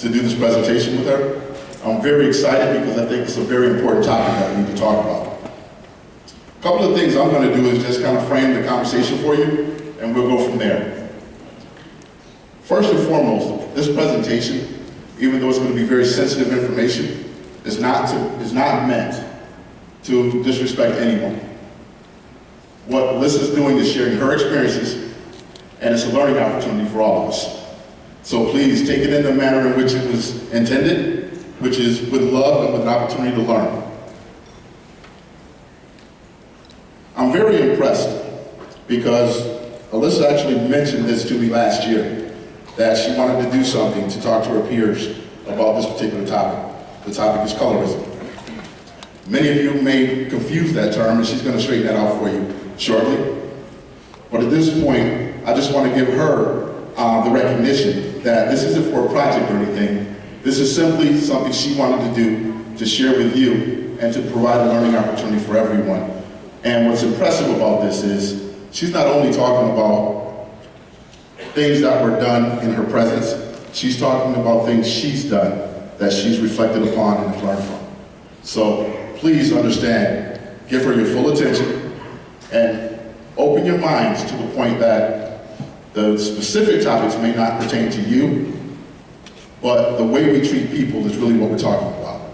to do this presentation with her. I'm very excited because I think it's a very important topic that we need to talk about. A couple of things I'm going to do is just kind of frame the conversation for you, and we'll go from there. First and foremost, this presentation, even though it's going to be very sensitive information, is not meant to disrespect anyone. What Alyssa's doing is sharing her experiences, and it's a learning opportunity for all of us. So please take it in the manner in which it was intended, which is with love and with an opportunity to learn. I'm very impressed because Alyssa actually mentioned this to me last year, that she wanted to do something to talk to her peers about this particular topic. The topic is colorism. Many of you may confuse that term, and she's going to straighten that out for you shortly. But at this point, I just want to give her the recognition that this isn't for a project or anything. This is simply something she wanted to do to share with you and to provide a learning opportunity for everyone. And what's impressive about this is she's not only talking about things that were done in her presence, she's talking about things she's done that she's reflected upon and learned from. So please understand, give her your full attention and open your minds to the point that the specific topics may not pertain to you, but the way we treat people is really what we're talking about.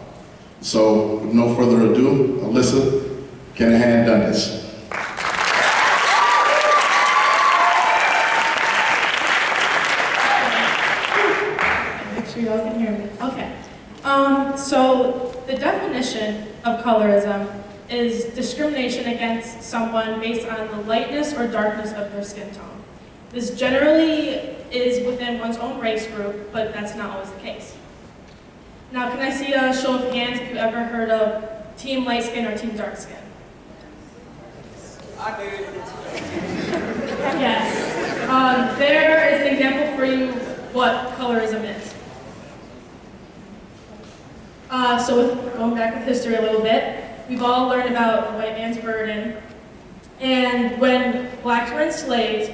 So with no further ado, Alyssa Kinahan-Dundas. Make sure y'all can hear me. Okay. So the definition of colorism is discrimination against someone based on the lightness or darkness of their skin tone. This generally is within one's own race group, but that's not always the case. Now, can I see a show of hands if you've ever heard of team light skin or team dark skin? I did. Yes. There is an example for you what colorism is. Going back with history a little bit, we've all learned about the white man's burden. And when blacks were enslaved,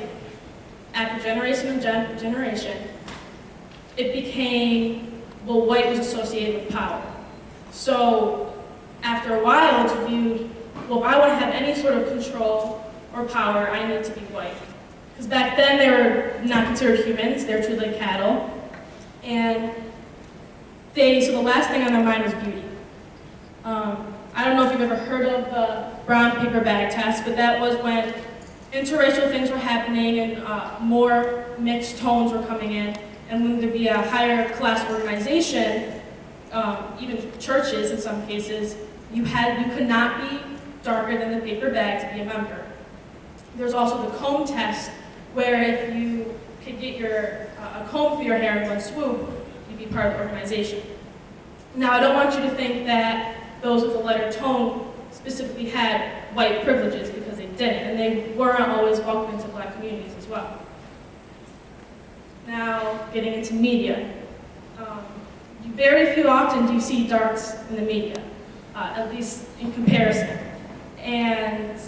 after generation and generation, it became, well, white was associated with power. So after a while, it's viewed, well, if I want to have any sort of control or power, I need to be white. Because back then, they were not considered humans, they were treated like cattle. And so the last thing on their mind was beauty. I don't know if you've ever heard of the brown paper bag test, but that was when interracial things were happening and more mixed tones were coming in, and when there'd be a higher class organization, even churches in some cases, you could not be darker than the paper bag to be a member. There's also the comb test, where if you could get a comb for your hair in one swoop, you'd be part of the organization. Now, I don't want you to think that those with a lighter tone specifically had white privileges, because they didn't, and they weren't always welcome into black communities as well. Now, getting into media. Very few often do you see darks in the media, at least in comparison. And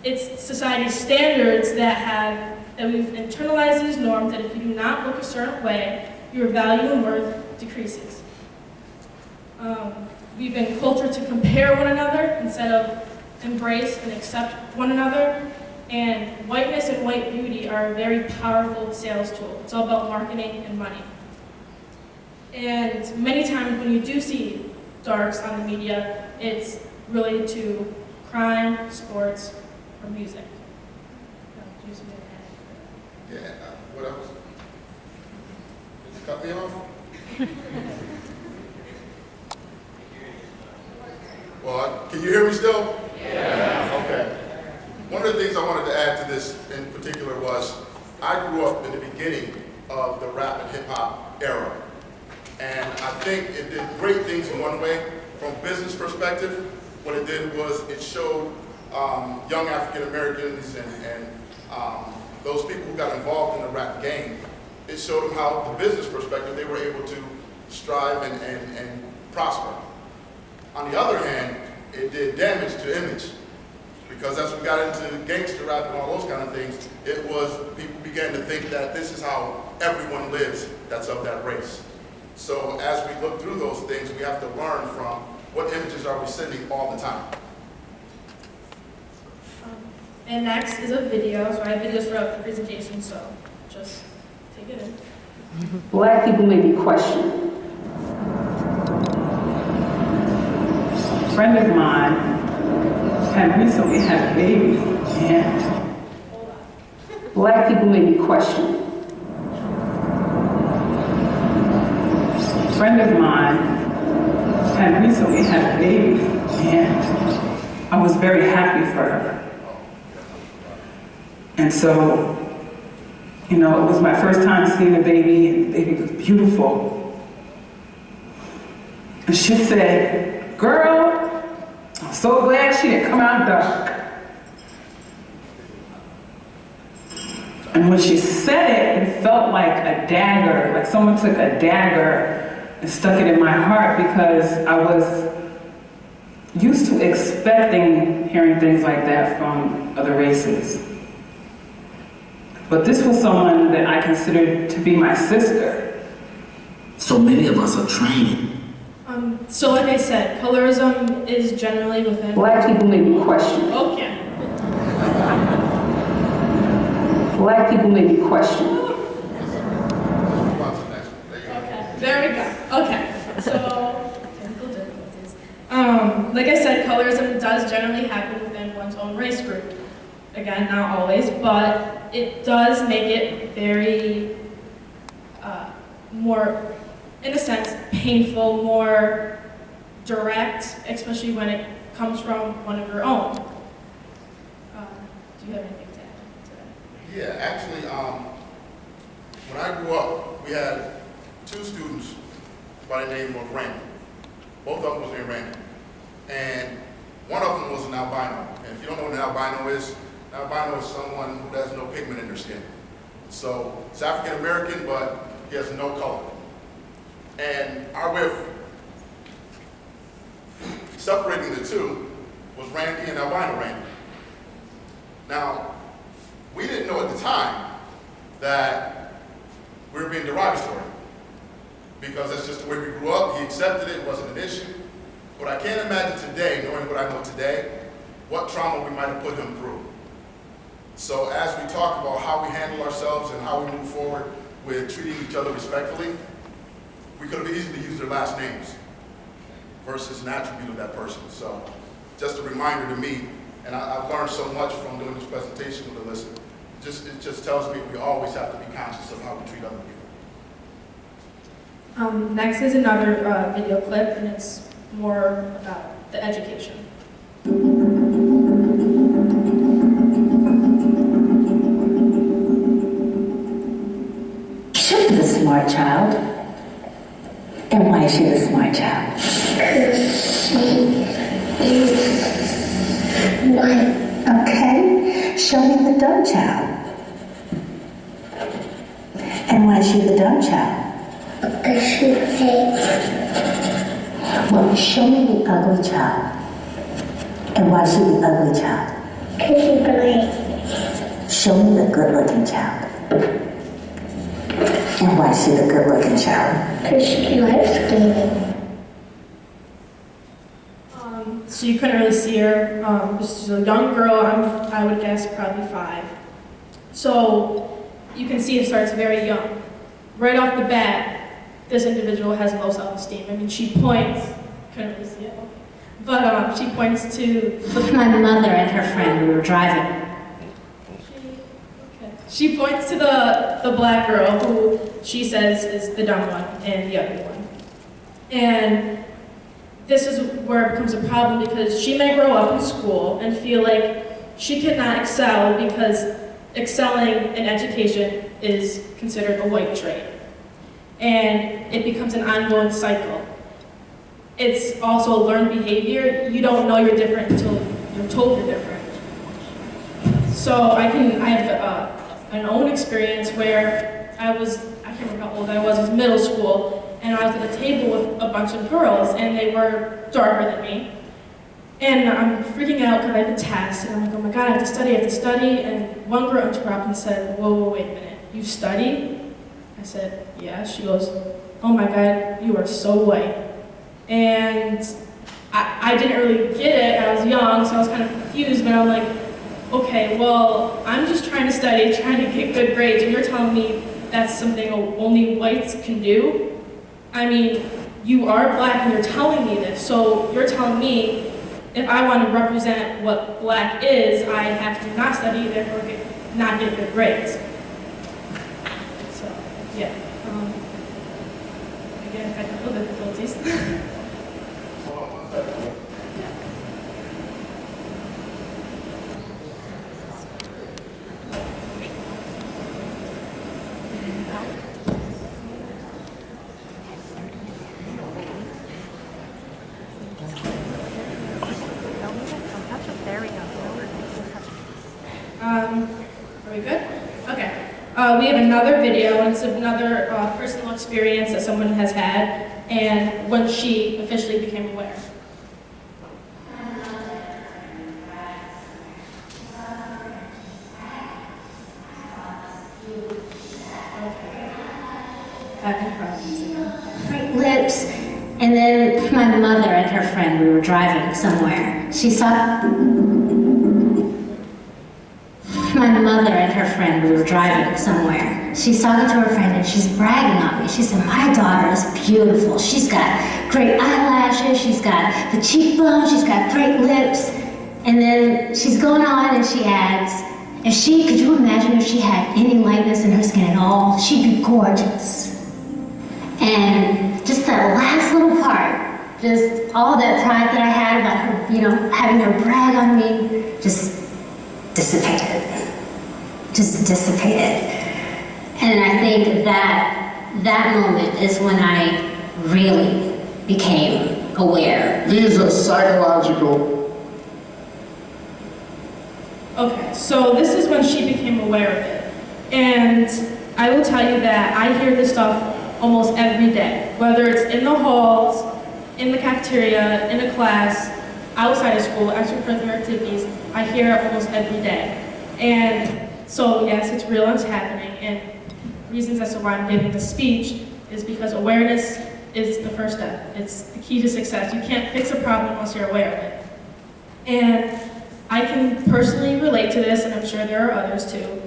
it's society's standards that we've internalized these norms that if you do not look a certain way, your value and worth decreases. We've been cultured to compare one another instead of embrace and accept one another. And whiteness and white beauty are a very powerful sales tool. It's all about marketing and money. And many times when you do see darks on the media, it's related to crime, sports, or music. Yeah, what else? Did you cut me off? Well, can you hear me still? Yeah. Okay. One of the things I wanted to add to this in particular was, I grew up in the beginning of the rap and hip hop era. And I think it did great things in one way. From a business perspective, what it did was it showed young African Americans and those people who got involved in the rap game, it showed them how, the business perspective, they were able to strive and prosper. On the other hand, it did damage to image, because as we got into gangster rap and all those kind of things, it was, people began to think that this is how everyone lives that's of that race. So as we look through those things, we have to learn from what images are we sending all the time. And next is a video. So I have videos throughout the presentation, so just take it in. Black people may be questioned. A friend of mine had recently had a baby, and black people may be questioned. A friend of mine had recently had a baby, and I was very happy for her. And so, you know, it was my first time seeing a baby, and the baby was beautiful. And she said, "Girl, I'm so glad she didn't come out dark." And when she said it, it felt like a dagger, like someone took a dagger and stuck it in my heart, because I was used to expecting hearing things like that from other races. But this was someone that I considered to be my sister. So many of us are trained. So like I said, colorism is generally within... Black people may be questioned. Okay. Black people may be questioned. Okay, there we go. Okay, so technical difficulties. Like I said, colorism does generally happen within one's own race group. Again, not always, but it does make it very more, in a sense, painful, more direct, especially when it comes from one of your own. Do you have anything to add to that? Yeah, actually, when I grew up, we had two students by the name of Randy. Both of them was named Randy. And one of them was an albino. And if you don't know what an albino is someone who has no pigment in their skin. So it's African American, but he has no color. And our way of separating the two was Randy and albino Randy. Now, we didn't know at the time that we were being derogatory, because that's just the way we grew up. He accepted it, it wasn't an issue. But I can't imagine today, knowing what I know today, what trauma we might have put him through. So as we talk about how we handle ourselves and how we move forward with treating each other respectfully, we could have easily used their last names versus an attribute of that person. So just a reminder to me, and I've learned so much from doing this presentation with Alyssa. It just tells me we always have to be conscious of how we treat other people. Next is another video clip, and it's more about the education. She was a smart child. And why is she the smart child? Because she is white. Okay. Show me the dumb child. And why is she the dumb child? Because she hates. Well, show me the ugly child. And why is she the ugly child? Because she black. Show me the good-looking child. And why is she the good-looking child? Because she's light skinned. So you couldn't really see her. She's a young girl, I would guess probably 5. So you can see it starts very young. Right off the bat, this individual has low self-esteem. I mean, she points, couldn't really see it, but she points to... With my mother and her friend, we were driving. She points to the black girl who she says is the dumb one and the ugly one. And this is where it becomes a problem, because she may grow up in school and feel like she could not excel because excelling in education is considered a white trait. And it becomes an ongoing cycle. It's also learned behavior. You don't know you're different until you're told you're different. So I have an own experience where I can't remember how old I was middle school, and I was at a table with a bunch of girls, and they were darker than me. And I'm freaking out because I have a test, and I'm like, oh my God, I have to study, and one girl interrupted and said, whoa, wait a minute, you study? I said, yeah. She goes, oh my God, you are so white. And I didn't really get it. I was young, so I was kind of confused, but I'm like, okay, well, I'm just trying to study, trying to get good grades, and you're telling me that's something only whites can do? I mean, you are black and you're telling me this, so you're telling me if I want to represent what black is, I have to not study, therefore not get good grades. So, yeah. Again, technical difficulties. Are we good? Okay. We have another video, and it's another personal experience that someone has had, and when she officially became aware. Having problems again. Bright lips. And then my mother and her friend, we were driving somewhere. My mother and her friend, we were driving somewhere. She's talking to her friend and she's bragging on me. She said, my daughter is beautiful. She's got great eyelashes, she's got the cheekbones, she's got great lips. And then she's going on and she adds, could you imagine if she had any lightness in her skin at all? She'd be gorgeous. And just that last little part, just all that pride that I had about her, having her brag on me, just dissipated. Just dissipated. And I think that moment is when I really became aware. These are psychological. Okay, so this is when she became aware of it. And I will tell you that I hear this stuff almost every day, whether it's in the halls, in the cafeteria, in a class, outside of school, extracurricular activities. I hear it almost every day. And so yes, it's real and it's happening. And reasons as to why I'm giving this speech is because awareness is the first step. It's the key to success. You can't fix a problem unless you're aware of it. And I can personally relate to this, and I'm sure there are others too.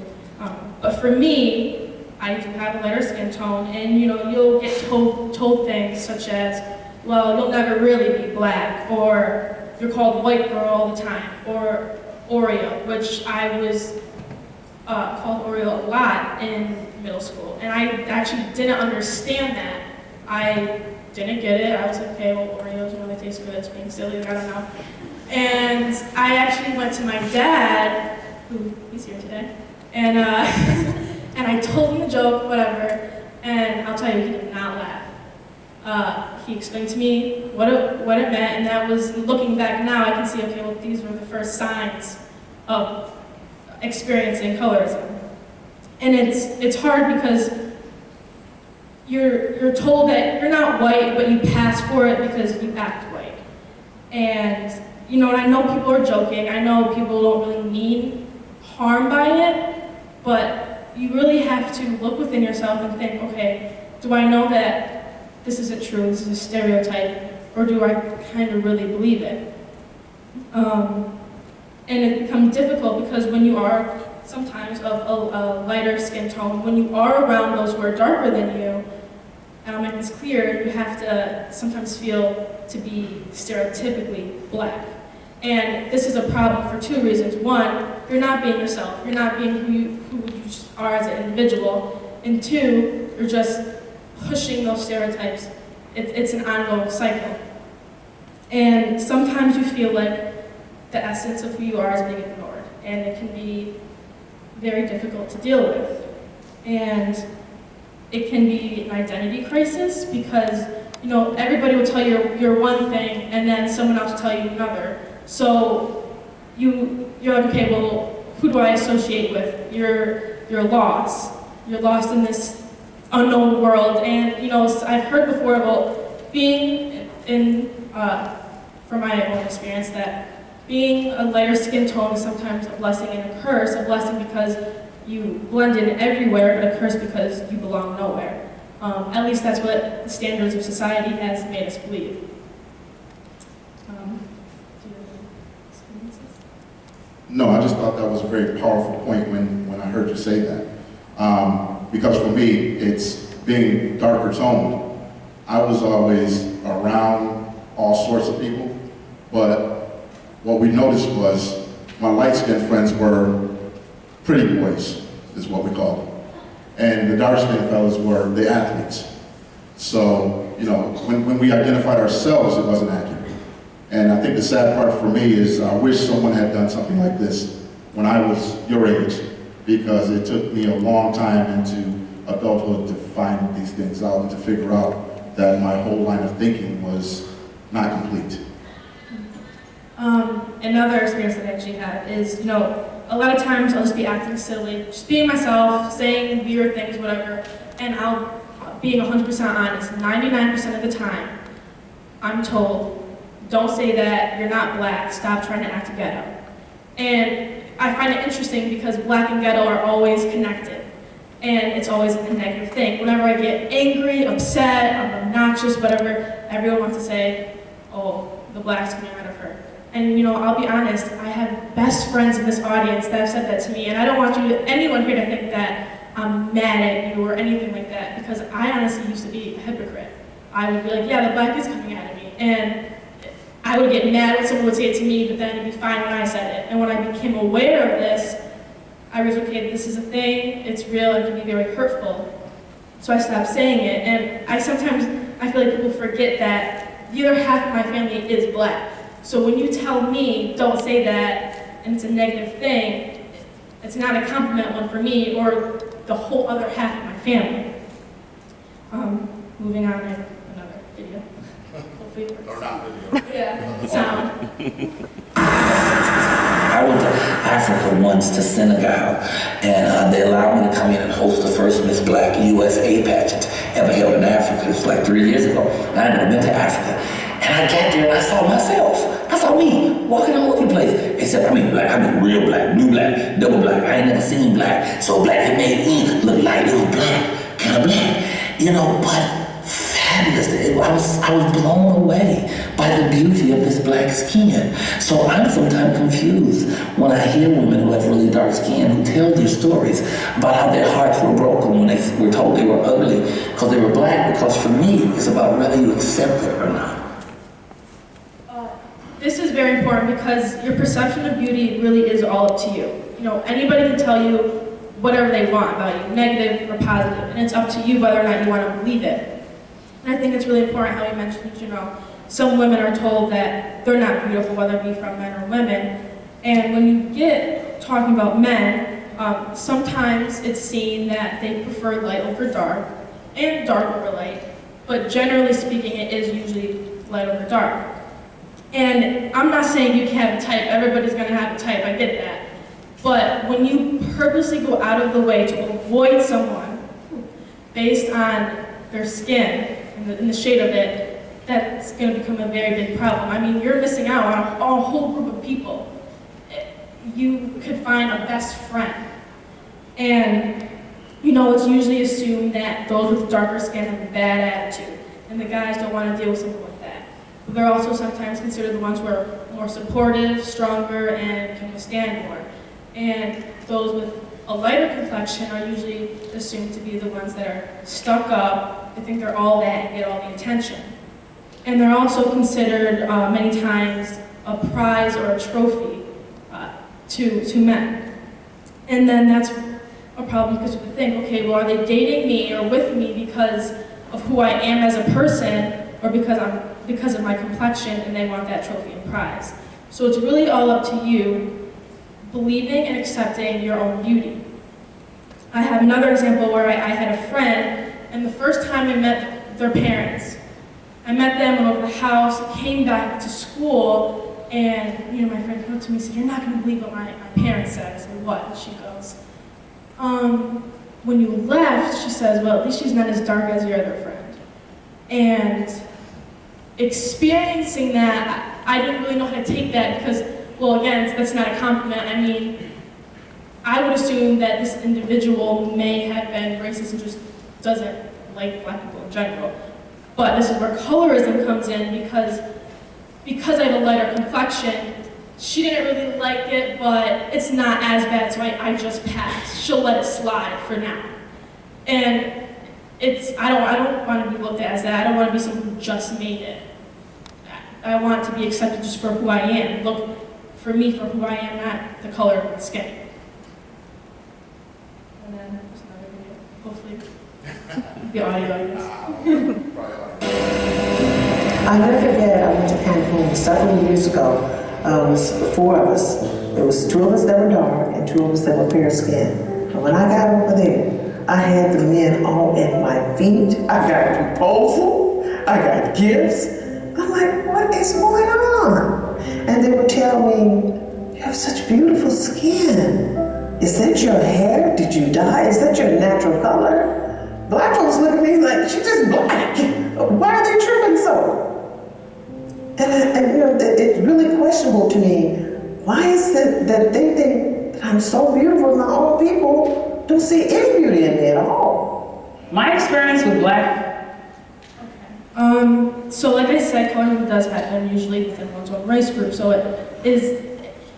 But for me, I do have a lighter skin tone, and you'll get told things such as, well, you'll never really be black, or you're called white girl all the time, or Oreo, which I was called Oreo a lot in middle school, and I actually didn't understand that. I didn't get it. I was like, okay, well, Oreos, they taste good. It's being silly. I don't know. And I actually went to my dad, who he's here today, and and I told him the joke, whatever, and I'll tell you, he did not laugh. He explained to me what it meant, and that was, looking back now, I can see, okay, well, these were the first signs of experiencing colorism. And it's hard because you're told that you're not white, but you pass for it because you act white. And and I know people are joking, I know people don't really mean harm by it, but you really have to look within yourself and think, okay, do I know that this isn't true, this is a stereotype, or do I kind of really believe it? And it becomes difficult because when you are sometimes of a lighter skin tone, when you are around those who are darker than you, and I'll make this clear, you have to sometimes feel to be stereotypically black. And this is a problem for two reasons. One, you're not being yourself. You're not being who you are as an individual. And two, you're just pushing those stereotypes. It's an ongoing cycle. And sometimes you feel like the essence of who you are is being ignored. And it can be very difficult to deal with. And it can be an identity crisis because, everybody will tell you you're one thing and then someone else will tell you another. So you're like, okay, well, who do I associate with? You're lost. You're lost in this unknown world. And, I've heard before, well, being from my own experience, that being a lighter skin tone is sometimes a blessing and a curse. A blessing because you blend in everywhere, but a curse because you belong nowhere. At least that's what the standards of society has made us believe. Do you have any experiences? No, I just thought that was a very powerful point when I heard you say that. Because for me, it's being darker toned. I was always around all sorts of people, but what we noticed was my light-skinned friends were pretty boys, is what we call them. And the dark-skinned fellas were the athletes. So, you know, when we identified ourselves, it wasn't accurate. And I think the sad part for me is I wish someone had done something like this when I was your age, because it took me a long time into adulthood to find these things out and to figure out that my whole line of thinking was not complete. Another experience that I actually had is, you know, a lot of times I'll just be acting silly, just being myself, saying weird things, whatever, and I'll, being 100% honest, 99% of the time, I'm told, don't say that, you're not black, stop trying to act ghetto. And I find it interesting because black and ghetto are always connected, and it's always a negative thing. Whenever I get angry, upset, I'm obnoxious, whatever, everyone wants to say, oh, the black's coming out of her. And you know, I'll be honest, I have best friends in this audience that have said that to me, and I don't want anyone here to think that I'm mad at you or anything like that, because I honestly used to be a hypocrite. I would be like, yeah, the black is coming out of me, and I would get mad when someone would say it to me, but then it'd be fine when I said it. And when I became aware of this, I was, okay, this is a thing, it's real, it can be very hurtful. So I stopped saying it, and I feel like people forget that the other half of my family is black. So when you tell me, don't say that, and it's a negative thing, it's not a compliment one for me or the whole other half of my family. Moving on, I have another video. Hopefully it works. Or not video. Yeah, sound. I went to Africa once, to Senegal, and they allowed me to come in and host the first Miss Black USA pageant ever held in Africa. It was like 3 years ago, and I had never been to Africa. And I got there and I saw myself. I saw me walking all over the place. Except I mean black, I mean real black, blue black, double black. I ain't never seen black. So black, it made me look like it was black, kind of black. You know, but fabulous. I was blown away by the beauty of this black skin. So I'm sometimes confused when I hear women who have really dark skin who tell their stories about how their hearts were broken when they were told they were ugly because they were black. Because for me, it's about whether you accept it or not. This is very important because your perception of beauty really is all up to you. You know, anybody can tell you whatever they want about you, negative or positive, and it's up to you whether or not you want to believe it. And I think it's really important how you mentioned, you know, some women are told that they're not beautiful, whether it be from men or women. And when you get talking about men, sometimes it's seen that they prefer light over dark and dark over light, but generally speaking, it is usually light over dark. And I'm not saying you can't have a type, everybody's gonna have a type, I get that. But when you purposely go out of the way to avoid someone based on their skin and the shade of it, that's gonna become a very big problem. I mean, you're missing out on a whole group of people. You could find a best friend. And, you know, it's usually assumed that those with darker skin have a bad attitude, and the guys don't wanna deal with someone like that. They're also sometimes considered the ones who are more supportive, stronger, and can withstand more. And those with a lighter complexion are usually assumed to be the ones that are stuck up, they think they're all that and get all the attention. And they're also considered many times a prize or a trophy to men. And then that's a problem because you would think, okay, well, are they dating me or with me because of who I am as a person, or because of my complexion, and they want that trophy and prize. So it's really all up to you, believing and accepting your own beauty. I have another example where I had a friend, and the first time I met their parents, I met them, went over to the house, came back to school, and you know, my friend came up to me and said, "You're not gonna believe what my parents said." I said, "What?" And she goes, "When you left," she says, "well, at least she's not as dark as your other friend." And experiencing that, I didn't really know how to take that because, well, again, that's not a compliment. I mean, I would assume that this individual may have been racist and just doesn't like black people in general. But this is where colorism comes in because I have a lighter complexion. She didn't really like it, but it's not as bad, so I just passed. She'll let it slide for now. And I don't want to be looked at as that. I don't want to be someone who just made it. I want to be accepted just for who I am. Look for me for who I am, not the color of my skin. And then there's another video, hopefully. The audio, I guess. I'll never forget, I went to Cancun several years ago. It was 4 of us. There was 2 of us that were dark and 2 of us that were fair skinned. And when I got over there, I had the men all at my feet. I got a proposal. I got gifts. I'm like, what is going on? And they would tell me, you have such beautiful skin. Is that your hair? Did you dye? Is that your natural color? Black folks look at me like, she's just black. Why are they tripping so? And you know, it's really questionable to me. Why is it that they think that I'm so beautiful and my own people don't see any beauty in me at all? My experience with black, So like I said, colorism does happen usually within one's own race group, so it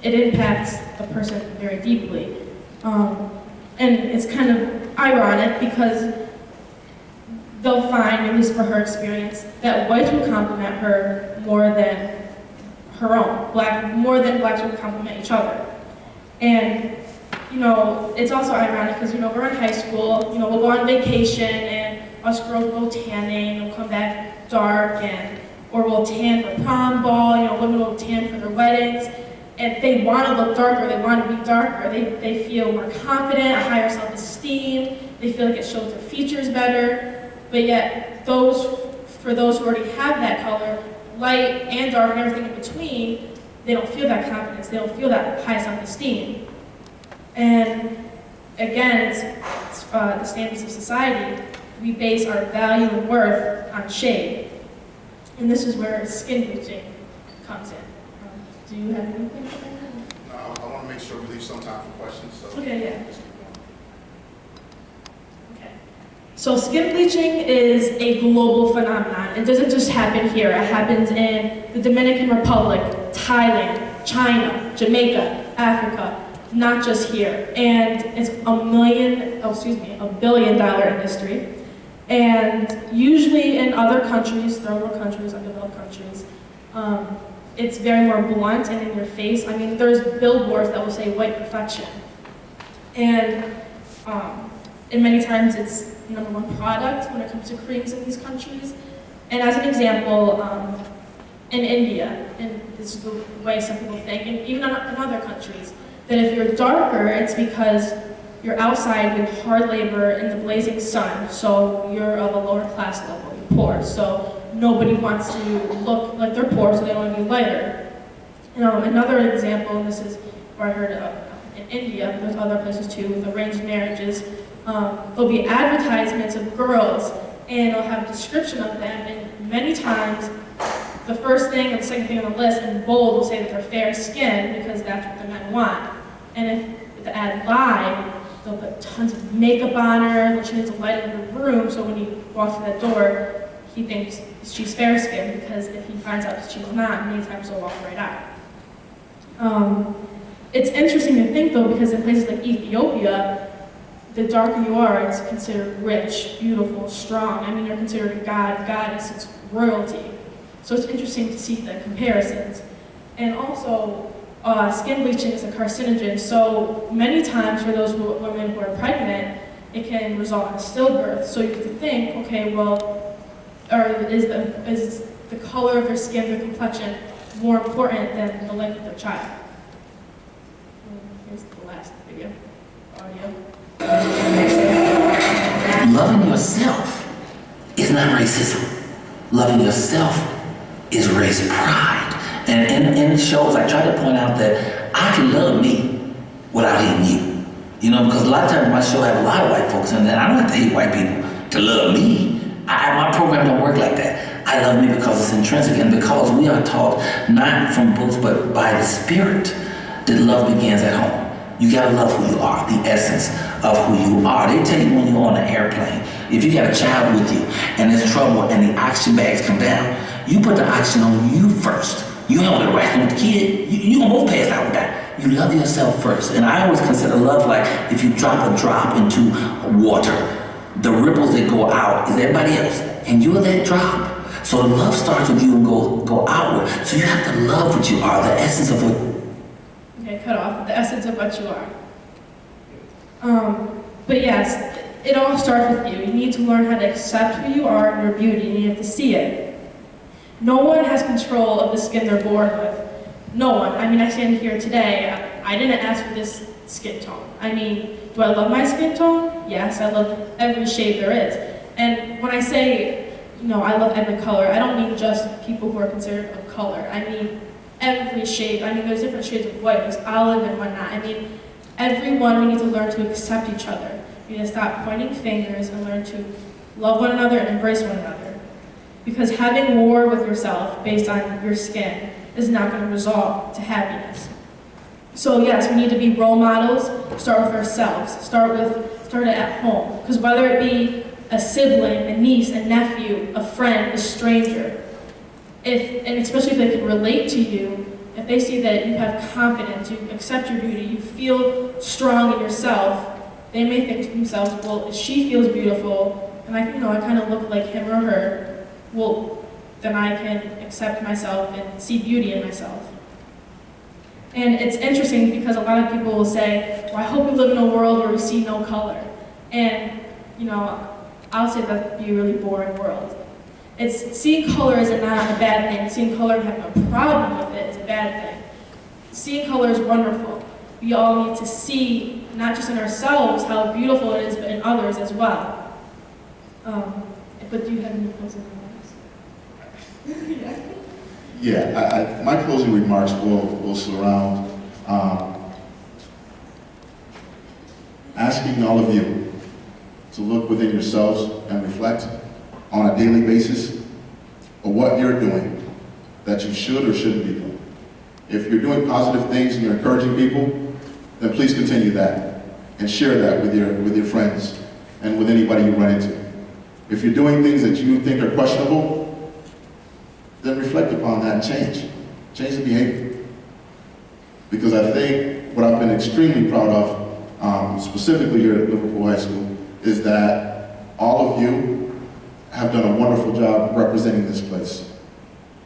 impacts a person very deeply. And it's kind of ironic because they'll find, at least for her experience, that whites would compliment her more than her own. More than blacks would compliment each other. And, you know, it's also ironic because, you know, we're in high school, you know, we'll go on vacation and us girls will go tanning, and we'll come back dark, or we'll tan for prom ball, you know, women will tan for their weddings. And they want to look darker, they want to be darker, they feel more confident, a higher self-esteem, they feel like it shows their features better. But yet, for those who already have that color, light and dark and everything in between, they don't feel that confidence, they don't feel that high self-esteem. And again, it's the standards of society. We base our value and worth on shade. And this is where skin bleaching comes in. Do you have anything? No, I want to make sure we leave some time for questions. So. Okay, yeah. Okay. So skin bleaching is a global phenomenon. It doesn't just happen here. It happens in the Dominican Republic, Thailand, China, Jamaica, Africa, not just here. And it's a billion-dollar industry. And usually in other countries, third world countries, undeveloped countries, it's very more blunt and in your face. I mean, there's billboards that will say white perfection. And many times it's the #1 product when it comes to creams in these countries. And as an example, in India, and this is the way some people think, and even in other countries, that if you're darker, it's because you're outside with hard labor in the blazing sun, so you're of a lower class level, you're poor. So nobody wants to look like they're poor, so they want to be lighter. Another example, and this is where I heard of in India, there's other places too, with arranged marriages. There'll be advertisements of girls, and it'll have a description of them, and many times the first thing or the second thing on the list in bold will say that they're fair skinned because that's what the men want. And if the ad lied, they'll put tons of makeup on her, they'll change the light in the room, so when he walks through that door, he thinks she's fair-skinned, because if he finds out that she's not, many times he'll walk right out. It's interesting to think, though, because in places like Ethiopia, the darker you are, it's considered rich, beautiful, strong. I mean, you're considered a god, goddess, it's royalty. So it's interesting to see the comparisons. And also, skin bleaching is a carcinogen, so many times for those women who are pregnant, it can result in a stillbirth. So you have to think, okay, well, is the color of their skin, their complexion, more important than the life of their child? Here's the last video, audio. Loving yourself is not racism. Loving yourself is race pride. And in shows, I try to point out that I can love me without hating you. You know, because a lot of times my show have a lot of white folks in there. I don't have to hate white people to love me. My program don't work like that. I love me because it's intrinsic, and because we are taught not from books but by the Spirit that love begins at home. You gotta love who you are, the essence of who you are. They tell you when you're on an airplane, if you got a child with you and there's trouble and the oxygen bags come down, you put the oxygen on you first. You don't want to rest with the kid. You gonna both pass out with that. You love yourself first. And I always consider love like if you drop a drop into water, the ripples that go out is everybody else, and you're that drop. So love starts with you and go outward. So you have to love what you are, the essence of what. Okay, cut off. The essence of what you are. But yes, it all starts with you. You need to learn how to accept who you are and your beauty, and you have to see it. No one has control of the skin they're born with. No one. I mean, I stand here today. I didn't ask for this skin tone. I mean, do I love my skin tone? Yes, I love every shade there is. And when I say, I love every color, I don't mean just people who are considered of color. I mean every shade. I mean, there's different shades of white, there's olive and whatnot. I mean, everyone, we need to learn to accept each other. We need to stop pointing fingers and learn to love one another and embrace one another. Because having war with yourself based on your skin is not going to result to happiness. So yes, we need to be role models. Start with ourselves. Start it at home. Because whether it be a sibling, a niece, a nephew, a friend, a stranger, and especially if they can relate to you, if they see that you have confidence, you accept your beauty, you feel strong in yourself, they may think to themselves, well, if she feels beautiful, and I kind of look like him or her, well, then I can accept myself and see beauty in myself. And it's interesting because a lot of people will say, well, I hope we live in a world where we see no color. And, I'll say that'd be a really boring world. Seeing color is not a bad thing. Seeing color and having a problem with it is a bad thing. Seeing color is wonderful. We all need to see, not just in ourselves, how beautiful it is, but in others as well. But do you have any closing remarks? Yeah, my closing remarks will surround asking all of you to look within yourselves and reflect on a daily basis of what you're doing that you should or shouldn't be doing. If you're doing positive things and you're encouraging people, then please continue that and share that with your friends and with anybody you run into. If you're doing things that you think are questionable, then reflect upon that and change the behavior. Because I think what I've been extremely proud of, specifically here at Liverpool High School, is that all of you have done a wonderful job representing this place.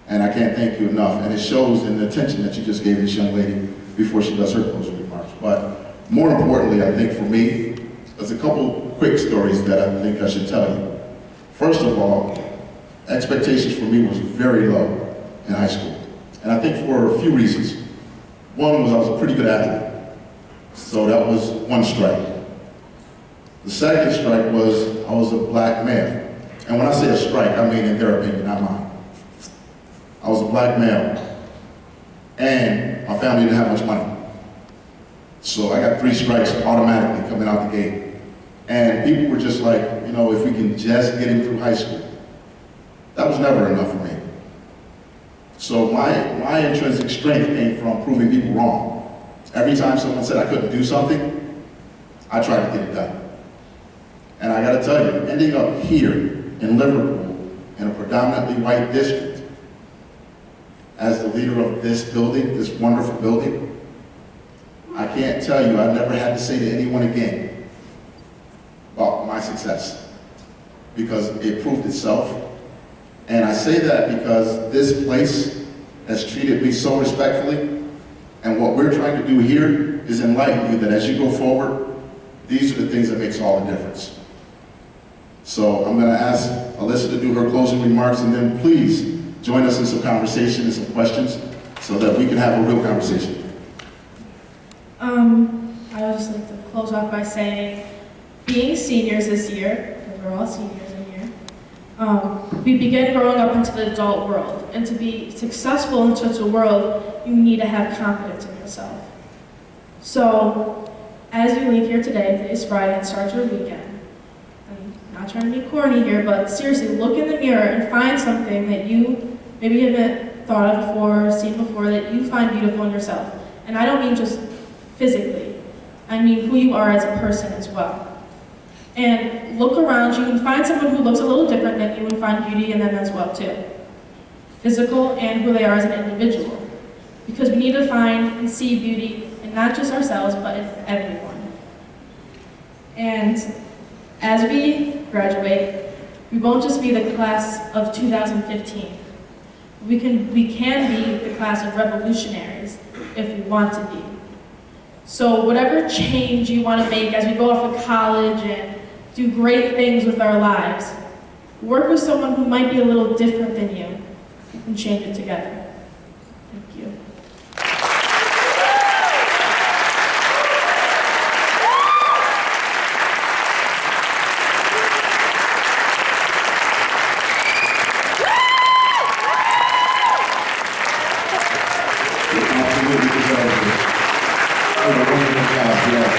And I can't thank you enough. And it shows in the attention that you just gave this young lady before she does her closing remarks. But more importantly, I think for me, there's a couple quick stories that I think I should tell you. First of all, expectations for me was very low in high school. And I think for a few reasons. One was I was a pretty good athlete. So that was one strike. The second strike was I was a black male. And when I say a strike, I mean in their opinion, not mine. I was a black male. And my family didn't have much money. So I got 3 strikes automatically coming out the gate. And people were just like, if we can just get him through high school. That was never enough for me. So my intrinsic strength came from proving people wrong. Every time someone said I couldn't do something, I tried to get it done. And I gotta tell you, ending up here in Liverpool, in a predominantly white district, as the leader of this building, this wonderful building, I can't tell you, I never had to say to anyone again about my success, because it proved itself. And I say that because this place has treated me so respectfully, and what we're trying to do here is enlighten you that as you go forward, these are the things that makes all the difference. So I'm going to ask Alyssa to do her closing remarks, and then please join us in some conversation and some questions so that we can have a real conversation. I would just like to close off by saying, being seniors this year, because we're all seniors in here, we begin growing up into the adult world. And to be successful in such a world, you need to have confidence in yourself. So, as you leave here today, it's Friday and start your weekend. I'm not trying to be corny here, but seriously, look in the mirror and find something that you maybe haven't thought of before, seen before, that you find beautiful in yourself. And I don't mean just physically. I mean who you are as a person as well. And look around you and find someone who looks a little different than you and find beauty in them as well too. Physical and who they are as an individual. Because we need to find and see beauty in not just ourselves, but in everyone. And as we graduate, we won't just be the class of 2015. We can be the class of revolutionaries if we want to be. So whatever change you want to make as we go off to college and do great things with our lives, work with someone who might be a little different than you and change it together. Thank you. Absolutely deserves it. Oh, a wonderful job, yeah.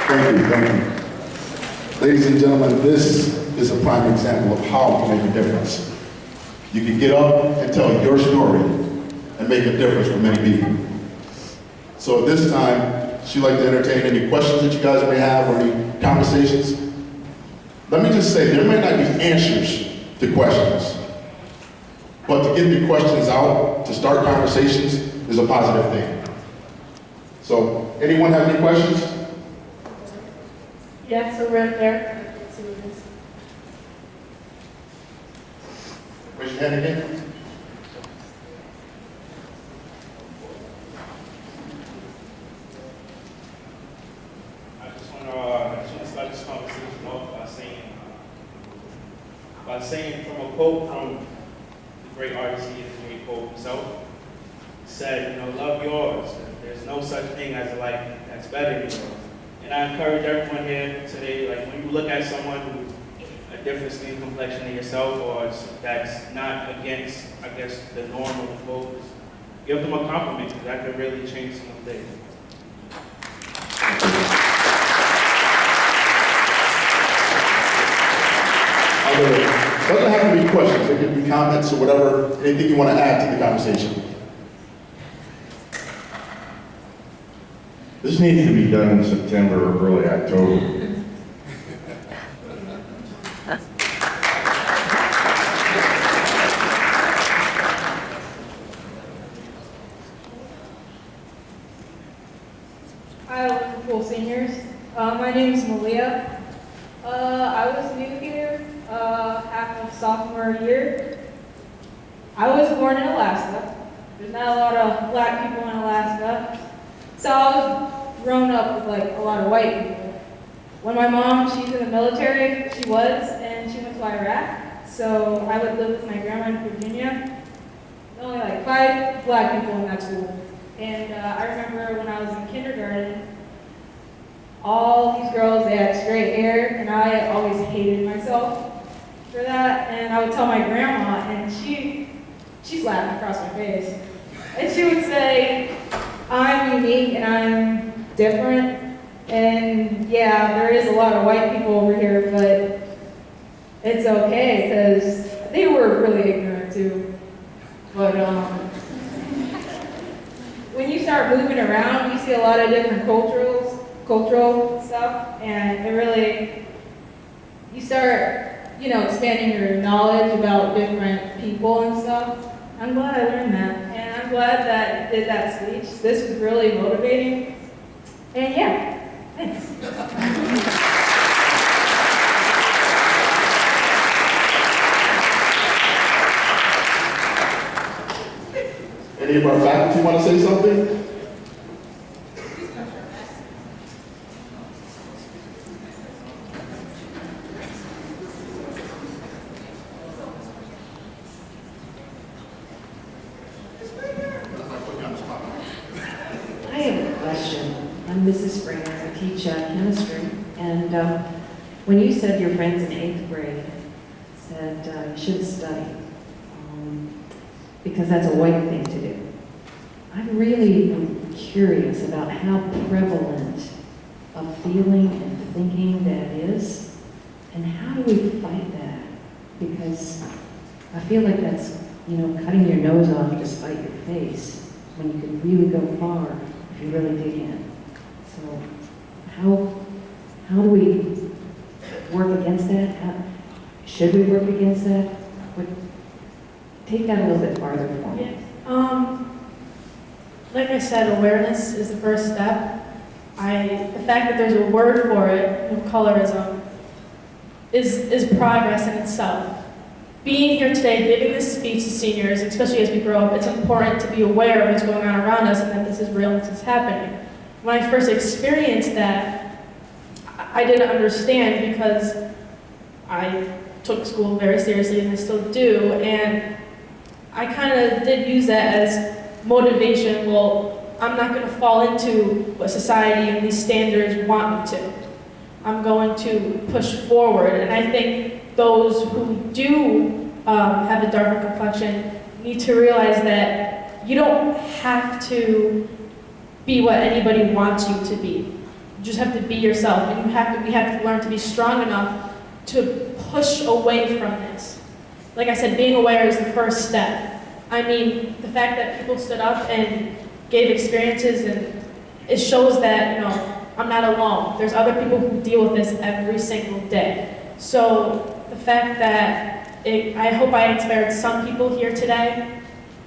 Thank you, thank you. Ladies and gentlemen, this is a prime example of how to make a difference. You can get up and tell your story and make a difference for many people. So at this time, she'd like to entertain any questions that you guys may have or any conversations. Let me just say, there may not be answers to questions, but to get the questions out, to start conversations, is a positive thing. So, anyone have any questions? Yeah, so right there. Let's see what it is. Raise your hand again. I just want to start this conversation off by saying from a quote from the great artist, he is the great poet himself, said, love yours. There's no such thing as a life that's better than yours. And I encourage everyone here today, like when you look at someone who's a different skin complexion than yourself, or that's not against, I guess, the norm of the folks, give them a compliment, because that could really change someone's day. Doesn't have to be questions, it can be comments or whatever, anything you want to add to the conversation. This needs to be done in September or early October. Hi, Liverpool seniors. My name is Malia. I was new here half of sophomore year. I was born in Alaska. There's not a lot of black people in Alaska. So I was grown up with like a lot of white people. When my mom, she's in the military, she was, and she went to Iraq. So I would live with my grandma in Virginia. Only like 5 black people in that school. And I remember when I was in kindergarten, all these girls, they had straight hair, and I always hated myself for that. And I would tell my grandma, and she's laughing across my face. And she would say, I'm unique and I'm different. And yeah, there is a lot of white people over here, but it's okay, because they were really ignorant too. But when you start moving around, you see a lot of different cultural stuff, and it really, you start, expanding your knowledge about different people and stuff. I'm glad I learned that, and I'm glad that you did that speech. This was really motivating, and yeah, thanks. Any of our faculty want to say something? I have a question. I'm Mrs. Springer. I teach chemistry. And when you said your friends in 8th grade said you should study because that's a white thing to do, I'm really curious about how prevalent of feeling and thinking that it is? And how do we fight that? Because I feel like that's, cutting your nose off to spite your face when you could really go far if you really dig in. So how do we work against that? Should we work against that? Take that a little bit farther for me. Like I said, awareness is the first step. The fact that there's a word for it, colorism, is progress in itself. Being here today, giving this speech to seniors, especially as we grow up, it's important to be aware of what's going on around us and that this is real and this is happening. When I first experienced that, I didn't understand because I took school very seriously and I still do, and I kind of did use that as motivation. Well, I'm not going to fall into what society and these standards want me to. I'm going to push forward, and I think those who do have a darker complexion need to realize that you don't have to be what anybody wants you to be. You just have to be yourself, and we have to learn to be strong enough to push away from this. Like I said, being aware is the first step. I mean, the fact that people stood up and gave experiences, and it shows that, I'm not alone. There's other people who deal with this every single day. So the fact that I hope I inspired some people here today,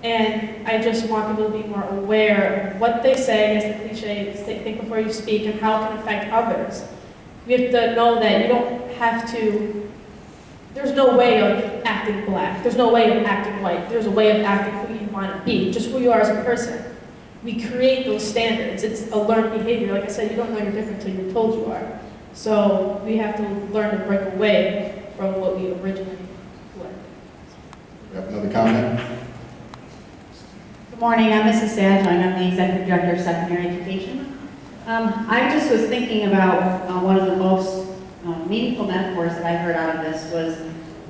and I just want people to be more aware of what they say, as the cliche is, think before you speak, and how it can affect others. We have to know that you don't have to, there's no way of acting black, there's no way of acting white, there's a way of acting who you want to be, just who you are as a person. We create those standards. It's a learned behavior. Like I said, you don't know you're different until you're told you are. So we have to learn to break away from what we originally were. We have another comment? Good morning, I'm Mrs. Sadge. I'm the Executive Director of Secondary Education. I just was thinking about one of the most meaningful metaphors that I heard out of this was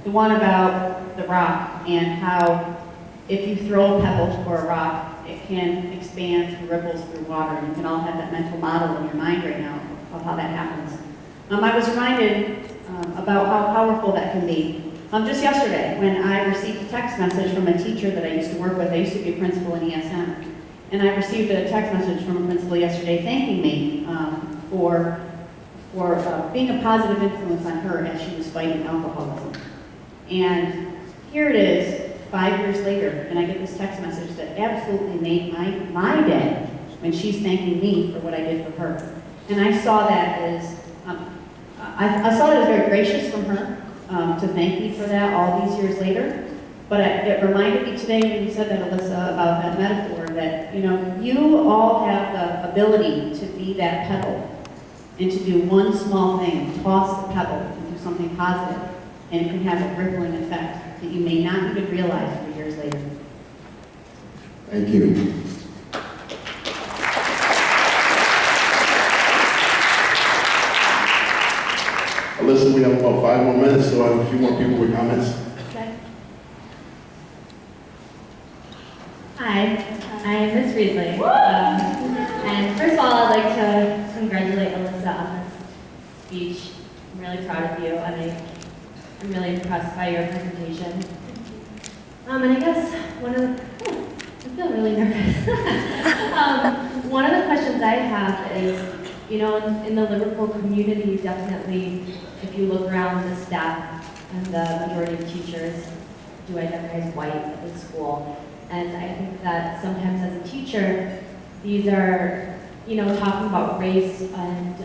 the one about the rock and how if you throw a pebble or a rock, it can expand through ripples through water. And you can all have that mental model in your mind right now of how that happens. I was reminded about how powerful that can be. Just yesterday, when I received a text message from a teacher that I used to work with, I used to be a principal in ESM, and I received a text message from a principal yesterday thanking me for being a positive influence on her as she was fighting alcoholism. And here it is, 5 years later, and I get this text message that absolutely made my day when she's thanking me for what I did for her. And I saw that as, I saw that as very gracious from her to thank me for that all these years later. But it reminded me today when you said that, Alyssa, about that metaphor that, you all have the ability to be that pebble and to do one small thing, toss the pebble and do something positive, and it can have a rippling effect that you may not even realize 3 years later. Thank you. Alyssa, we have about 5 more minutes, so I have a few more people with comments. Okay. Hi, I'm Miss Reedley. And first of all, I'd like to congratulate Alyssa on this speech. I'm really proud of you, and I'm really impressed by your presentation. And I guess I feel really nervous. One of the questions I have is, in the Liverpool community, definitely, if you look around the staff and the majority of teachers do identify as white at the school. And I think that sometimes as a teacher, these are, talking about race and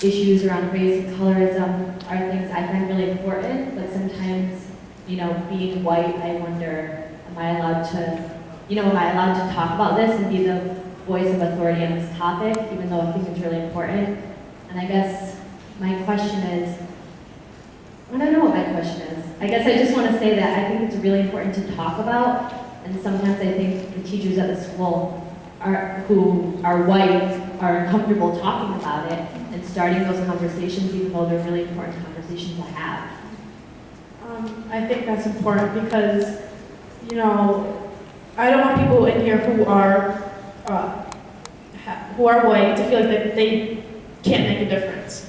issues around race and colorism are things I find really important, but sometimes, being white, I wonder, am I allowed to talk about this and be the voice of authority on this topic, even though I think it's really important? And I guess my question is, I don't know what my question is. I guess I just want to say that I think it's really important to talk about, and sometimes I think the teachers at the school who are white are uncomfortable talking about it and starting those conversations, even though they're really important conversations to have. I think that's important because, I don't want people in here who are white to feel like that they can't make a difference.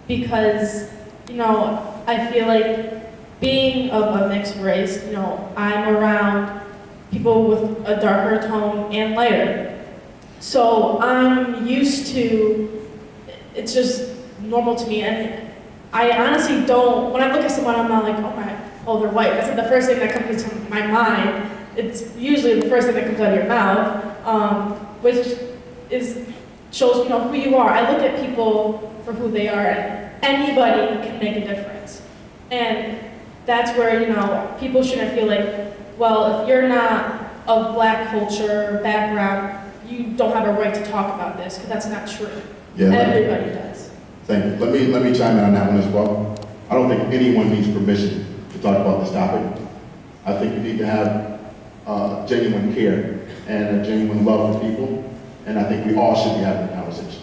Because, I feel like being of a mixed race, I'm around people with a darker tone and lighter. So I'm used to, it's just normal to me. And I honestly don't, when I look at someone, I'm not like, oh, they're white. That's not the first thing that comes to my mind. It's usually the first thing that comes out of your mouth, which shows who you are. I look at people for who they are, and anybody can make a difference. And that's where, people shouldn't feel like, well, if you're not of black culture background, you don't have a right to talk about this, because that's not true. Yeah, everybody does. Thank you. Let me chime in on that one as well. I don't think anyone needs permission to talk about this topic. I think you need to have genuine care and a genuine love for people, and I think we all should be having a conversation,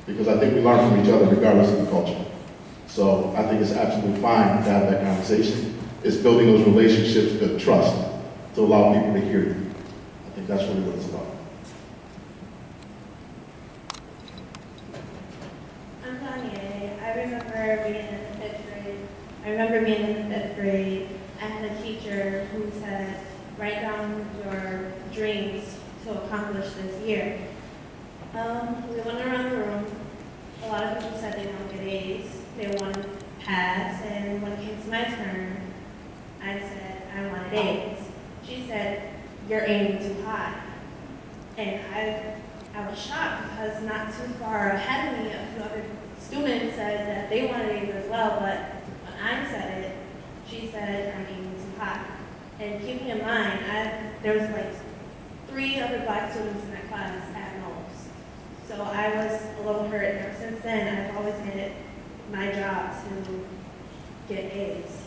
because I think we learn from each other regardless of the culture. So I think it's absolutely fine to have that conversation. It's building those relationships, build trust, to allow people to hear you. I think that's really what it's about. I'm Kanye. I remember being in the 5th grade. I had a teacher who said, write down your dreams to accomplish this year. We went around the room. A lot of people said they wanted to get A's, they wanted to pass, and when it came to my turn, I said I wanted A's. She said, you're aiming too high. And I was shocked, because not too far ahead of me, a few other students said that they wanted A's as well, but when I said it, she said I'm aiming too high. And keeping in mind, there was like 3 other black students in that class at most. So I was a little hurt. Ever since then, I've always made it my job to get A's.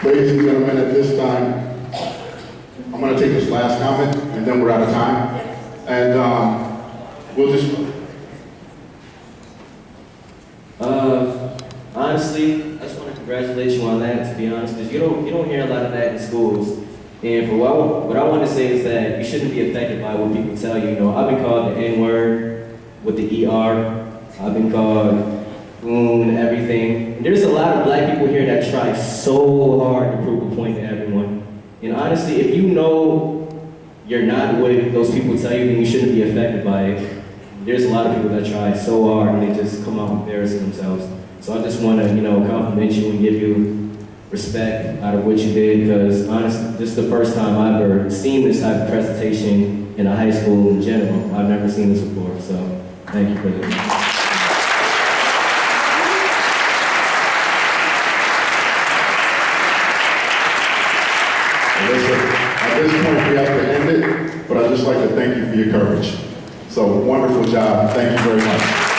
Ladies and gentlemen, at this time, I'm going to take this last comment, and then we're out of time. And we'll just... Honestly, I just want to congratulate you on that, to be honest, because you don't hear a lot of that in schools. And for what I want to say is that you shouldn't be affected by what people tell you. I've been called the N-word with the ER. I've been called goon and everything. And there's a lot of black people here that try so hard to prove a point to everyone. And honestly, if you know you're not what those people tell you, then you shouldn't be affected by it. There's a lot of people that try so hard and they just come out embarrassing themselves. So I just want to, compliment you and give you respect out of what you did, because honestly, this is the first time I've ever seen this type of presentation in a high school in general. I've never seen this before, so thank you for this. At this point, we have to end it, but I'd just like to thank you for your courage. So, wonderful job. Thank you very much.